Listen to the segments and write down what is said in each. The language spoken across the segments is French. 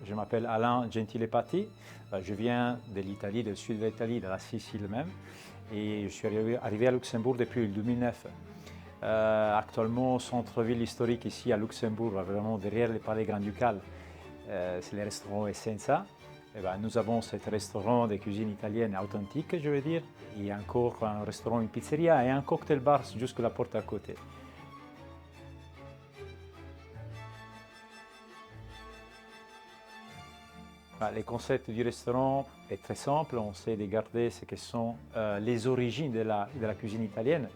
Je m'appelle Alain Gentilepati. Je viens de l'Italie, du sud de l'Italie, de la Sicile même. Et je suis arrivé à Luxembourg depuis le 2009. Actuellement, centre-ville historique ici à Luxembourg, vraiment derrière les palais grand-ducal, c'est le restaurant Essenza. Nous avons ce restaurant de cuisine italienne authentique, je veux dire. Il y a encore un restaurant, une pizzeria et un cocktail bar jusqu'à la porte à côté. Le concept du restaurant est très simple. On essaie de garder ce que sont les origines de la cuisine italienne.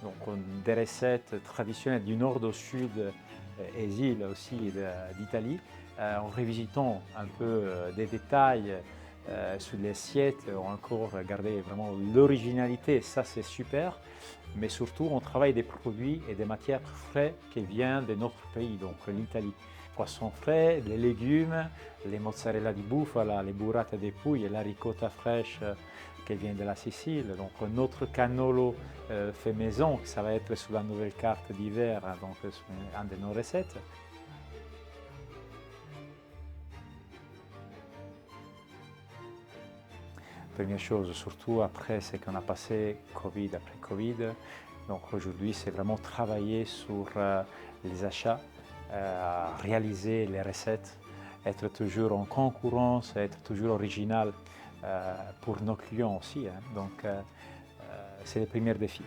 Donc, des recettes traditionnelles du nord au sud et îles aussi d'Italie, en revisitant un peu des détails sur les assiettes, on a encore gardé vraiment l'originalité, ça c'est super. Mais surtout, on travaille des produits et des matières frais qui viennent de notre pays, donc l'Italie. Poissons frais, les légumes, les mozzarella di bufala, les burrate de pouille et la ricotta fraîche qui vient de la Sicile. Donc notre cannolo fait maison, ça va être sur la nouvelle carte d'hiver, donc une de nos recettes. Première chose, surtout après ce qu'on a passé Covid après Covid. Donc aujourd'hui, c'est vraiment travailler sur les achats, réaliser les recettes, être toujours en concurrence, être toujours original pour nos clients aussi. Donc c'est le premier défi.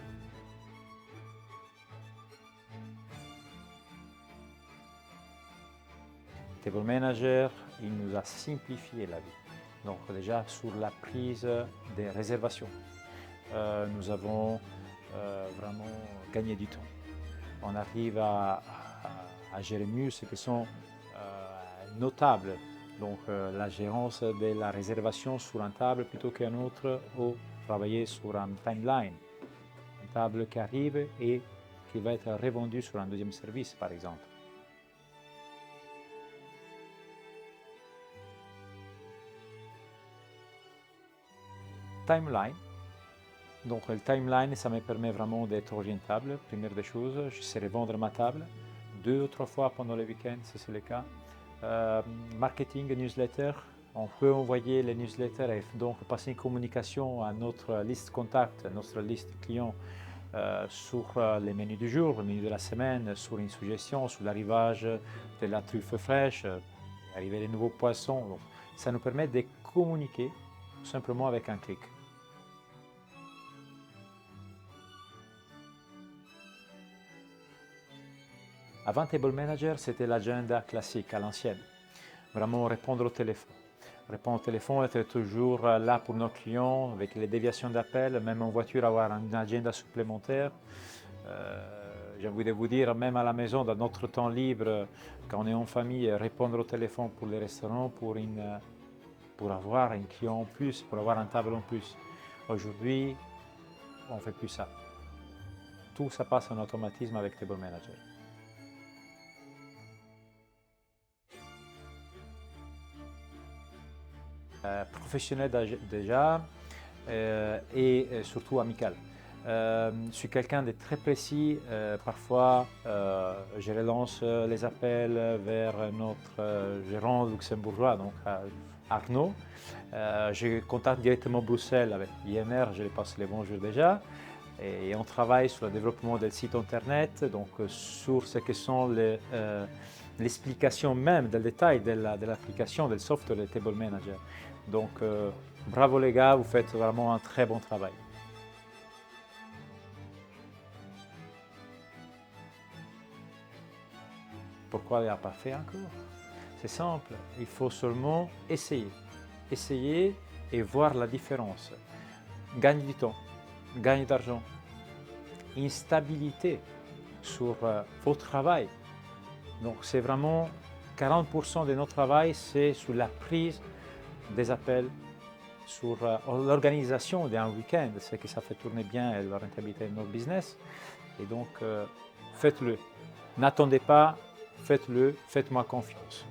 Table Manager, il nous a simplifié la vie. Donc déjà sur la prise des réservations, nous avons vraiment gagné du temps. On arrive à gérer mieux ce qui sont nos tables. Donc la gérance de la réservation sur une table plutôt qu'une autre ou travailler sur un timeline. Une table qui arrive et qui va être revendue sur un deuxième service par exemple. Timeline. Donc le timeline, ça me permet vraiment d'être orientable. Première des choses, je sais revendre ma table 2 ou 3 fois pendant le week-end, si c'est le cas. Marketing, newsletter, on peut envoyer les newsletters et donc passer une communication à notre liste contact, à notre liste client sur les menus du jour, le menu de la semaine, sur une suggestion, sur l'arrivage de la truffe fraîche, arriver les nouveaux poissons. Donc, ça nous permet de communiquer simplement avec un clic. Avant Table Manager, c'était l'agenda classique à l'ancienne. Vraiment répondre au téléphone. Répondre au téléphone, être toujours là pour nos clients, avec les déviations d'appel, même en voiture, avoir une agenda supplémentaire. J'ai envie de vous dire, même à la maison, dans notre temps libre, quand on est en famille, répondre au téléphone pour les restaurants, pour avoir un client en plus, pour avoir un table en plus. Aujourd'hui, on ne fait plus ça. Tout ça passe en automatisme avec Table Manager. Professionnel déjà et surtout amical. Je suis quelqu'un de très précis. Parfois, je relance les appels vers notre gérant luxembourgeois, donc Arnaud. Je contacte directement Bruxelles avec IMR, je lui passe les bonjours déjà. Et on travaille sur le développement del site internet, donc sur ce que sont l'explication même del détail de l'application, del software de Table Manager. Donc bravo les gars, vous faites vraiment un très bon travail. Pourquoi il n'a pas fait encore? C'est simple, il faut seulement essayer. Essayer et voir la différence. Gagner du temps, gagner d'argent, instabilité sur votre travail. Donc c'est vraiment 40% de notre travail, c'est sur la prise des appels, sur l'organisation d'un week-end, c'est que ça fait tourner bien la rentabilité de notre business. Et donc faites-le. N'attendez pas, faites-le, faites-moi confiance.